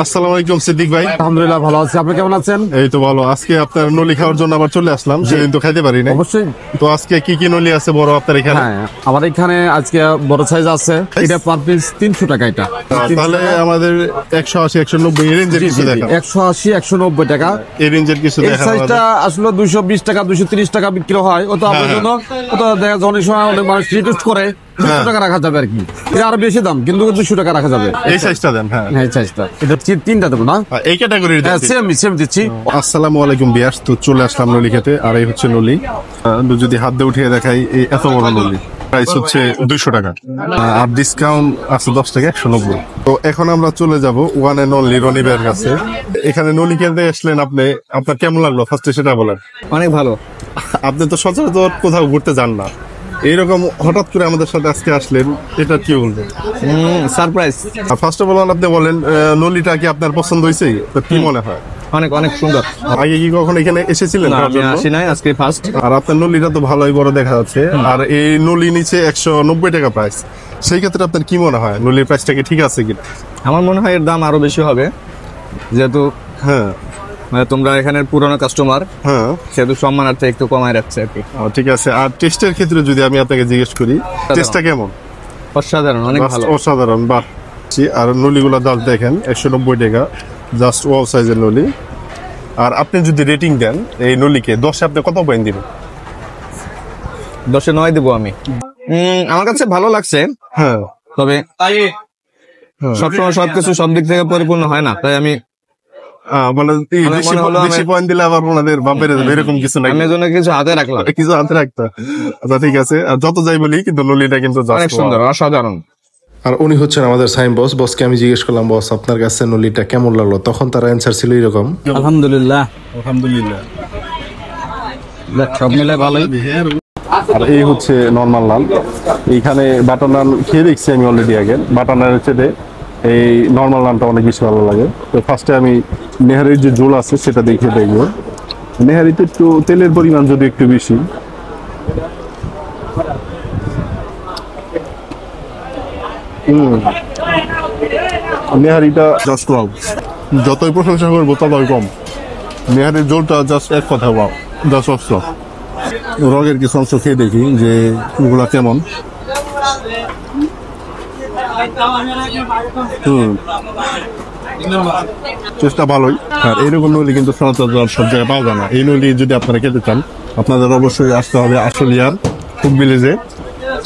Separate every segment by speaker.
Speaker 1: আসসালামু আলাইকুম সিদ্দিক ভাই।
Speaker 2: আলহামদুলিল্লাহ ভালো আছি, আপনি কেমন আছেন?
Speaker 1: এই তো ভালো। আজকে আপনার নলি খাওয়ার জন্য আবার চলে আসলাম, সেদিন তো খাইতে পারি না।
Speaker 2: অবশ্যই।
Speaker 1: তো আজকে কি কি নলি আছে বড় আপনার এখানে?
Speaker 2: হ্যাঁ, আমার এখানে আজকে বড় সাইজ আছে, এটা পার পিস 300 টাকা। এটা
Speaker 1: তাহলে আমাদের 180 190 এই রেঞ্জের কিছু দেখান।
Speaker 2: 180 190 টাকা
Speaker 1: এই রেঞ্জের কিছু
Speaker 2: এই
Speaker 1: দেখান।
Speaker 2: সাইজটা আসলে 220 টাকা 230 টাকা বিক্রি হয়। ও তো আপনার জন্য ও তো দেখা যায় অনেক সময় অনেক মানুষ রিকোয়েস্ট করে 200 টাকা রাখা যাবে আর কি। এটা আরো বেশি দাম, কিন্তু 200 টাকা রাখা যাবে।
Speaker 1: এই সাইজটা দেন। হ্যাঁ,
Speaker 2: এই সাইজটা এটা তিনটা দেবো না?
Speaker 1: এই ক্যাটাগরির
Speaker 2: হ্যাঁ, সেম দিচ্ছি।
Speaker 1: আসসালামু আলাইকুম বিয়াস। তো চলে আসলাম নলি খেতে, আর এই হচ্ছে নলি। যদি হাত দিয়ে উঠিয়ে দেখাই, এই এত বড় নলি প্রাইস হচ্ছে 200 টাকা, আর ডিসকাউন্ট আছে 10 টাকা, 190। তো এখন আমরা চলে যাব ওয়ান এন্ড অনলি রনি ভাইয়ের কাছে। এখানে নলি খেতে আসলেন আপনি, আপনার কেমন লাগলো ফার্স্টে সেটা বলেন।
Speaker 2: অনেক ভালো।
Speaker 1: আপনি তো সচরাচর কোথাও ঘুরতে যান না, এইরকম হঠাৎ করে আমাদের সাথে আজকে আসলেন, এটা কি বলবেন?
Speaker 2: সারপ্রাইজ।
Speaker 1: ফার্স্ট অফ অল আপনি বলেন, নলিটা কি আপনার পছন্দ হয়েছে? তো কি মনে হয়?
Speaker 2: অনেক অনেক সুন্দর।
Speaker 1: আগে কি কখনো এখানে এসেছিলেন?
Speaker 2: আসি নাই, আজকে ফার্স্ট।
Speaker 1: আর আপনার নলিটা তো ভালোই বড় দেখা যাচ্ছে, আর এই নলি নিচে 190 টাকা প্রাইস। সেই ক্ষেত্রে আপনার কি মনে হয় নলির প্রাইসটা কি ঠিক আছে কিনা?
Speaker 3: আমার মনে হয় এর দাম আরো বেশি হবে, যেহেতু
Speaker 1: হ্যাঁ
Speaker 3: তোমরা এখানের পুরনো কাস্টমার,
Speaker 1: হ্যাঁ,
Speaker 3: সেহেতু সম্মানার্থে একটু কমায় রাখছে আর কি।
Speaker 1: ঠিক আছে। আর টেস্টের ক্ষেত্রে যদি আমি আপনাকে জিজ্ঞেস করি, টেস্টটা কেমন?
Speaker 3: অসাধারণ, অনেক ভালো।
Speaker 1: অসাধারণ, বাহ। আর নলিগুলো দাম দেখেন, 190 টাকা, জাস্ট ওয়াও সাইজের নলি। আর আপনি যদি রেটিং দেন এই নলিকে 10-এ আপনি কত পয়েন্ট দিবেন?
Speaker 3: 10-এ 9 দেবো আমি। আমার কাছে ভালো লাগছে,
Speaker 1: হ্যাঁ,
Speaker 3: তবে সবসময় সবকিছু সব দিক থেকে পরিপূর্ণ হয় না, তাই আমি
Speaker 1: মানে
Speaker 3: মনে হলো
Speaker 1: বেশি পয়েন্ট দিলে আবার ওনাদের বাপের এরকম কিছু নাই,
Speaker 3: আমি এজন্য কিছু হাতে রাখলাম।
Speaker 1: কিছু হাতে রাখতে। আচ্ছা ঠিক আছে, আর যত যাই বলি কিন্তু নলিটা কিন্তু
Speaker 3: অনেক সুন্দর, অসাধারণ।
Speaker 4: আর উনি হচ্ছেন আমাদের সাইম বস। বসকে আমি জিজ্ঞেস করলাম, বস আপনার কাছে নলিটা কেমন লাগলো? তখন তার অ্যান্সার ছিল এরকম,
Speaker 2: আলহামদুলিল্লাহ,
Speaker 1: আলহামদুলিল্লাহ,
Speaker 2: সব মিলে ভালোই।
Speaker 1: আর এই হচ্ছে নরমাল নান। এইখানে বাটার নান খেয়ে দেখছি আমি অলরেডি আগে, বাটার নানের চেয়ে এই নরমাল নানটা অনেক বেশি ভালো লাগে। তো ফার্স্টে আমি নেহারির যে ঝোল আছে সেটা দেখে দেখবো। নেহারিতে একটু তেলের পরিমাণ যদি একটু বেশি। নেহারিটা জাস্ট ওয়াও, যতই প্রশংসা করবো ততই কম। নেহারির ঝোলটা জাস্ট এক কথা ওয়াও, জাস্ট অফ। রগের কিছু অংশ খেয়ে দেখি যে ওগুলা কেমন। চেষ্টা ভালোই। আর এইরকম নলি কিন্তু সচরাচর সব জায়গায় পাওয়া যায় না। এই নলি যদি আপনারা খেতে চান, আপনাদের অবশ্যই আসতে হবে আশুলিয়ার ফুড ভিলেজে।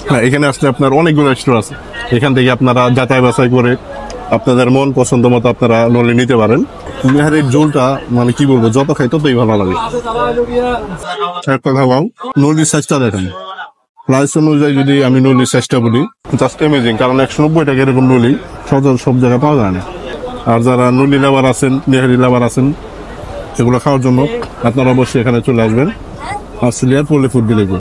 Speaker 1: হ্যাঁ, এখানে আসলে আপনার অনেকগুলো স্টোর আছে, এখান থেকে আপনারা যাচাই বাছাই করে আপনাদের মন পছন্দ মতো আপনারা নলি নিতে পারেন। নেহারির ঝোলটা মানে কি বলবো, যত খাই ততই ভালো লাগে। এক কথা বল, নলির সাইজটা দেখেন, প্রাইস অনুযায়ী যদি আমি নলির সাইজটা বলি, জাস্ট অ্যামেজিং। কারণ 190 টাকা এরকম নলি সব জায়গায় পাওয়া যায় না। আর যারা নলি লাভার আছেন, নেহারি লাভার আছেন, এগুলো খাওয়ার জন্য আপনারা অবশ্যই এখানে চলে আসবেন আশুলিয়ার পল্লী ফুড ভিলেজে।